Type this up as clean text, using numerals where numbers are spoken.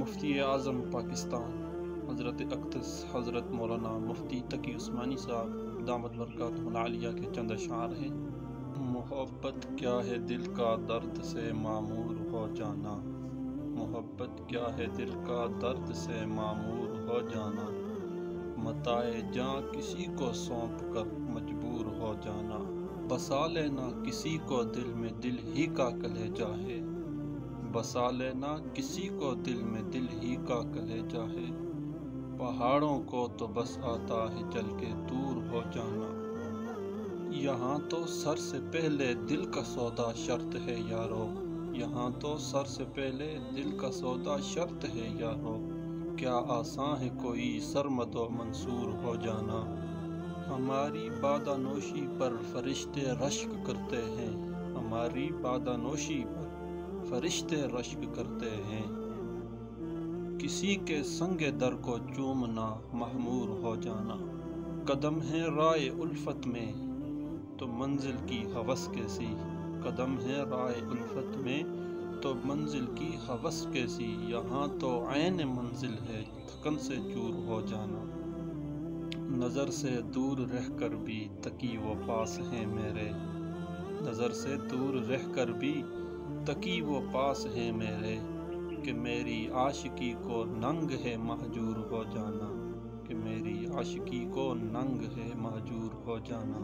مفتی اعظم پاکستان حضرت اقدس حضرت مولانا مفتی تقی عثمانی صاحب دامت برکاتہ العالیہ کے چند اشعار ہیں۔ محبت کیا ہے دل کا درد سے معمور ہو جانا، محبت کیا ہے دل کا درد سے معمور ہو جانا، متاع جاں کسی کو سونپ کر مجبور ہو جانا، بسا لینا کسی کو دل میں دل ہی کا کلیجہ ہے، بسا لینا کسی کو دل میں دل ہی کا کلیجہ ہے، پہاڑوں کو تو بس آتا ہے چل کے دور ہو جانا، یہاں تو سر سے پہلے دل کا سودا شرط ہے یارو، یہاں تو سر سے پہلے دل کا سودا شرط ہے یارو، کیا آساں ہے کوئی سرمد و منصور ہو جانا، ہماری بادانوشی پر فرشتے رشک کرتے ہیں، ہماری بادانوشی پر فرشتے رشک کرتے ہیں، کسی کے سنگ در کو چومنا محمور ہو جانا، قدم ہے رائے الفت میں تو منزل کی ہوس کیسی، قدم ہے رائے الفت میں تو منزل کی ہوس کیسی، یہاں تو عین منزل ہے تھکن سے چور ہو جانا، نظر سے دور رہ کر بھی تقی وہ پاس ہیں میرے، نظر سے دور رہ کر بھی تقی وہ پاس ہیں میرے، کہ میری عاشقی کو ننگ ہے مہجور ہو جانا، کہ میری عاشقی کو ننگ ہے مہجور ہو جانا۔